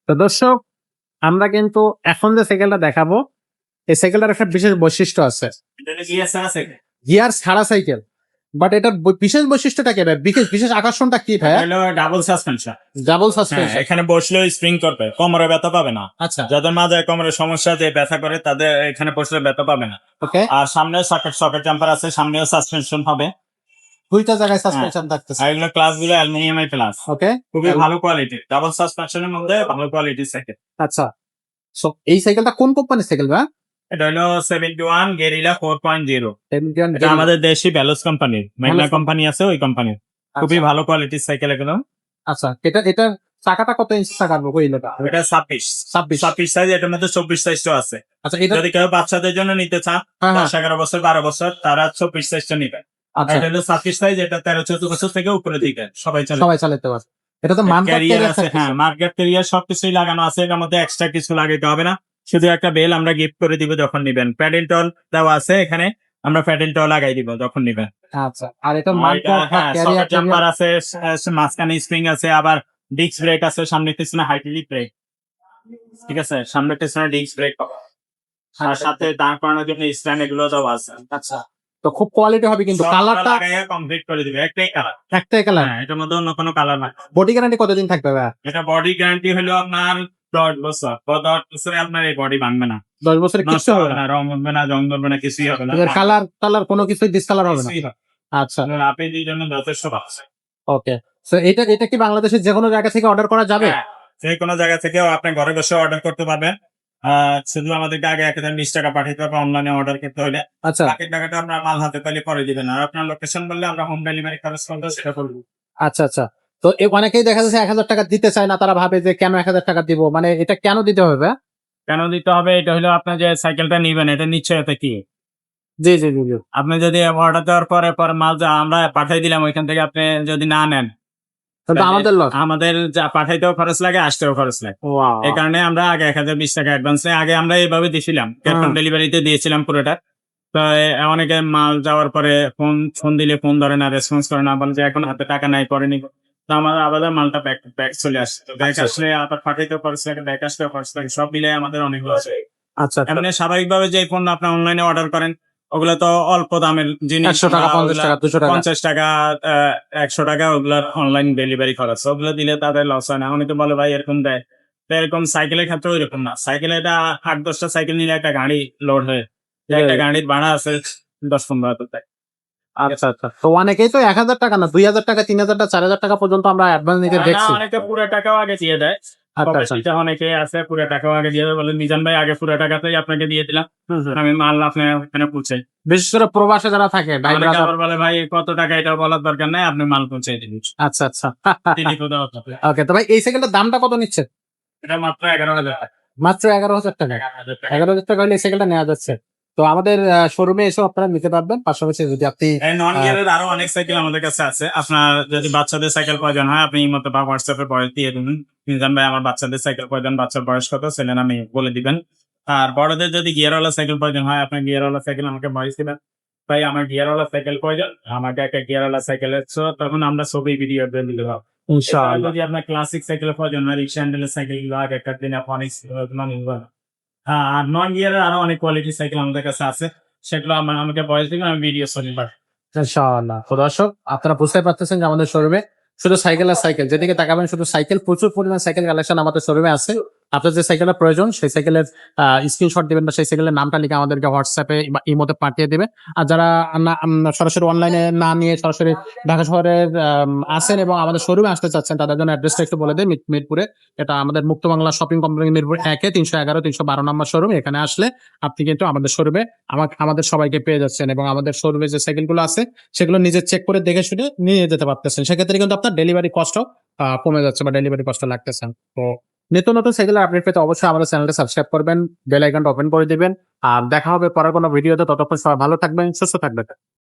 তো দর্শক, আমরা কিন্তু এখন যে সাইকেলটা দেখাবো, এই সাইকেলটার একটা বিশেষ বৈশিষ্ট্য আছে। গিয়ার ছাড়া সাইকেল, বাট এটার বিশেষ বৈশিষ্ট্যটা কি ভাই? বিশেষ আকর্ষণটা কি ভাই? Double suspension. Double suspension. এখানে বসলেও স্প্রিং করবে, কোমরে ব্যথা পাবে না। আচ্ছা, যাদের মাঝে কোমরের সমস্যা যে ব্যথা করে তাদের এখানে বসলে ব্যথা পাবে না। ওকে। আর সামনেও সকেট জাম্পার আছে, সামনেও সাসপেনশন হবে। দুইটা জায়গায় সাসপেনশন থাকতেছে। আর এগুলো ক্লাস গুলো অ্যালুমিনিয়ামের ক্লাস, ওকে, খুবই ভালো কোয়ালিটি। ডাবল সাসপেনশনের মধ্যে ভালো কোয়ালিটির সাইকেল। আচ্ছা। সো এই সাইকেলটা কোন কোম্পানির সাইকেল ভাই? এটা হলো 71 গেরিলা 4.0। Indian এটা আমাদের দেশি ভ্যালোস কোম্পানির, ম্যাগনা Veloz কোম্পানি আছে ওই কোম্পানির। খুবই আচ্ছা, ভালো কোয়ালিটির সাইকেল এগুলো। আচ্ছা। এটার চাকাটা কত ইঞ্চি চাকার কইলটা? এটা 26 সাইজ, এটার মধ্যে 24 সাইজও আছে। আচ্ছা, এটা যদি কেউ বাচ্চাদের জন্য নিতে চান, হ্যাঁ, হ্যাঁ। 10-11 বছর 12 বছর, তারা 24 সাইজটা নিবে। আচ্ছা, এটা হলো 26 সাইজ, এটা 13-14 বছর থেকে উপরে দিকে সবাই চলে। সবাই চালাতে পারে। এটা তো মানকার ক্যারিয়ার আছে, হ্যাঁ মার্কেট ক্যারিয়ার সবকিছুই লাগানো আছে। এর মধ্যে এক্সট্রা কিছু লাগাইতে হবে না, শুধু একটা বেল আমরা গিফট করে দিব যখন নিবেন। প্যাডেল টল দেওয়া আছে এখানে, আমরা প্যাডেল টল লাগাই দিব যখন নিবেন। আচ্ছা, আর এটা মানকার ক্যারিয়ার জাম্পার আছে, মাঝখানে স্প্রিং আছে, আবার ডিস্ক ব্রেক আছে, সামনে পিছনে হাইড্রোলিক ব্রেক। ঠিক আছে, সামনে পিছনে ডিস্ক ব্রেক পাবো। আর সাথে দাঁড় করানোর জন্য স্ট্যান্ড এগুলো দেওয়া আছে। আচ্ছা, তো খুব কোয়ালিটি হবে কিন্তু কালারটা কমপ্লিট করে দিবে, একটাই কালার। একটাই কালার। হ্যাঁ, এটার মধ্যে অন্য কোনো কালার না। বডি গ্যারান্টি কতদিন থাকবে ভাই? এটা বডি গ্যারান্টি হলো আপনার 10 বছর। 10 বছরে আপনার এই বডি ভাঙবে না, 10 বছরে নষ্ট কিছু হবে হবে না। না, রং হবে না, জং ধরবে না, কিছুই হবে না। এর কালার কোনো কিছুই ডিসকালার হবে না। কিছুই হবে আচ্ছা, না। আপনি এই জন্য যথেষ্ট ভালো। ওকে। সো এটা কি বাংলাদেশের যে কোনো জায়গা থেকে অর্ডার করা যাবে? হ্যাঁ, যে কোনো জায়গা থেকেও আপনি ঘরে বসে অর্ডার করতে পারবেন। শুধু আমাদেরকে আগে 1020 টাকা পাঠাতে হবে অনলাইনে অর্ডার করতে হলে। আচ্ছা, বাকি টাকাটা আমরা মাল হাতে পেলে পরে দিবেন। আর আপনার লোকেশন বললে আমরা হোম ডেলিভারি খরচ করবো, সেটা করবো। আচ্ছা, আচ্ছা। তো অনেকেই দেখা যাচ্ছে 1000 টাকা দিতে চায় না, তারা ভাবে যে কেন 1000 টাকা দিব, মানে এটা কেন দিতে হবে ভাই? কেন দিতে হবে? এটা হলো আপনার যে সাইকেলটা নিবেন, এটা নিশ্চয়তা কি? জি, জি, জি, জি। আপনি যদি অর্ডার দেওয়ার পরে মাল যা আমরা পাঠাই দিলাম, ওইখান থেকে আপনি যদি না নেন, কিন্তু আমাদের লস। আমাদের যা পাঠাইতেও খরচ লাগে, আসতেও খরচ লাগে। ওয়াও। এই কারণে আমরা আগে 1020 টাকা অ্যাডভান্স নেই। আগে আমরা এইভাবে দিয়েছিলাম, ক্যাশ অন ডেলিভারিতে দিয়েছিলাম পুরোটা। তো অনেকে মাল যাওয়ার পরে ফোন দিলে ফোন ধরে না, রেসপন্স করে না, বলে যে এখন হাতে টাকা নাই, পরে নিব। তো আমাদের আবার মালটা ব্যাক চলে আসছে। তো ব্যাক আসলে আবার পাঠাইতেও খরচ লাগে, ব্যাক আসতেও খরচ লাগে, সব মিলে আমাদের অনেক লস হয়। আচ্ছা, এমনি স্বাভাবিকভাবে যে পণ্য আপনি অনলাইনে অর্ডার করেন, ওগুলো তো অল্প দামের জিনিস। 100 টাকা, 50 টাকা, 200 টাকা। 50 টাকা, 100 টাকা ওগুলার অনলাইন ডেলিভারি খরচ। ওগুলো দিলে তাদের লস হয় না। অনেকে বলে ভাই এরকম দেয়। তো এরকম সাইকেলের ক্ষেত্রে ওইরকম না। সাইকেলে এটা 8-10টা সাইকেল নিলে একটা গাড়ি লোড হয়ে, একটা গাড়ির ভাড়া আছে 10-15 টাকা। আচ্ছা, আচ্ছা। তো অনেকেই তো 1000 টাকা না, 2000 টাকা, 3000 টাকা, 4000 টাকা পর্যন্ত আমরা অ্যাডভান্স নিতে দেখছি। অনেকে পুরো টাকাও আগে দিয়ে দেয়। আচ্ছা, আচ্ছা। অনেকে আছে পুরো টাকাও আগে দিয়ে দেয়, বলে মিজান ভাই আগে পুরো টাকাতেই আপনাকে দিয়ে দিলাম, আমি মাল আপনার ওখানে পৌঁছাই। বিশেষ করে প্রবাসে যারা থাকে ভাই অনেকে ব্রাদার। আবার বলে ভাই কত টাকা, এটা বলার দরকার নাই, আপনি মাল পৌঁছাই দিন। আচ্ছা, আচ্ছা। টিলিকও দেওয়া থাকে। ওকে, তো ভাই এই সাইকেলটার দামটা কত নিচ্ছে? এটা মাত্র 11,000 টাকা। মাত্র 11,000 টাকা। 11,000 টাকা। 11,000 টাকা হলে এই সাইকেলটা নেওয়া যাচ্ছে। তো আমাদের শোরুমে এসেও আপনারা নিতে পারবেন। পাশাপাশি যদি আপনি এই নন গিয়ারের আরো অনেক সাইকেল আমাদের কাছে আছে। আপনার যদি বাচ্চাদের সাইকেল প্রয়োজন হয়, আপনি এই মতো বা হোয়াটসঅ্যাপে বয়স দিয়ে দিবেন, মিজান ভাই আমার বাচ্চাদের সাইকেল প্রয়োজন, বাচ্চার বয়স কত, ছেলের আমি বলে দিবেন। আর বড়দের যদি গিয়ারওয়ালা সাইকেল প্রয়োজন হয়, আপনার গিয়ারওয়ালা সাইকেল আমাকে ভয়েস দিবেন, ভাই আমার গিয়ারওয়ালা সাইকেল প্রয়োজন, আমাকে একটা গিয়ারওয়ালা সাইকেল, তখন আমরা ছবি ভিডিও দিয়ে দিতে পারবো। ইনশাআল্লাহ। যদি আপনার ক্লাসিক সাইকেল প্রয়োজন হয়, রিক্সা হ্যান্ডেলের সাইকেল গুলো আগেকার দিনে অনেক নির্ভর। আর নন গিয়ারের আরো অনেক কোয়ালিটি সাইকেল আমাদের কাছে আছে, সেগুলো আমাকে ভয়েস দিবেন, আমি ভিডিও সরি পারবো। ইনশাআল্লাহ। তো দর্শক, আপনারা বুঝতে পারতেছেন যে আমাদের শোরুমে শুধু সাইকেল আর সাইকেল, যেদিকে তাকাবেন শুধু সাইকেল, প্রচুর পরিমাণ সাইকেল কালেকশন আমাদের শোরুমে আছে। আপনার যে সাইকেলের প্রয়োজন সেই সাইকেলের স্ক্রিনশট দিবেন বা সেই সাইকেলের নামটা লিখে আমাদেরকে হোয়াটসঅ্যাপে বা ইমোতে পাঠিয়ে দিবে। আর যারা সরাসরি অনলাইনে না নিয়ে সরাসরি ঢাকা শহরের আছেন এবং আমাদের শোরুমে আসতে চাচ্ছেন, তাদের জন্য অ্যাড্রেসটা একটু বলে দেয়। মিরপুরে, এটা আমাদের মুক্ত বাংলা শপিং কমপ্লেক্স, মিরপুর 1 311 312 নম্বর শোরুম। এখানে আসলে আপনি কিন্তু আমাদের শোরুমে আমাদের সবাইকে পেয়ে যাচ্ছেন এবং আমাদের শোরুমে যে সাইকেলগুলো আছে সেগুলো নিজে চেক করে দেখে শুনে নিয়ে যেতে পারতেছেন। সেক্ষেত্রে কিন্তু আপনার ডেলিভারি কস্টও কমে যাচ্ছে বা ডেলিভারি কস্ট লাগতেছে। তো নিত্য নতুন সাইকেলের আপডেট পেতে অবশ্যই আমাদের চ্যানেলটা সাবস্ক্রাইব করবেন, বেল আইকনটা ওপেন করে দিবেন। আর দেখা হবে পরের কোনো ভিডিওতে। ততক্ষণ সবাই ভালো থাকবেন, সুস্থ থাকবেন।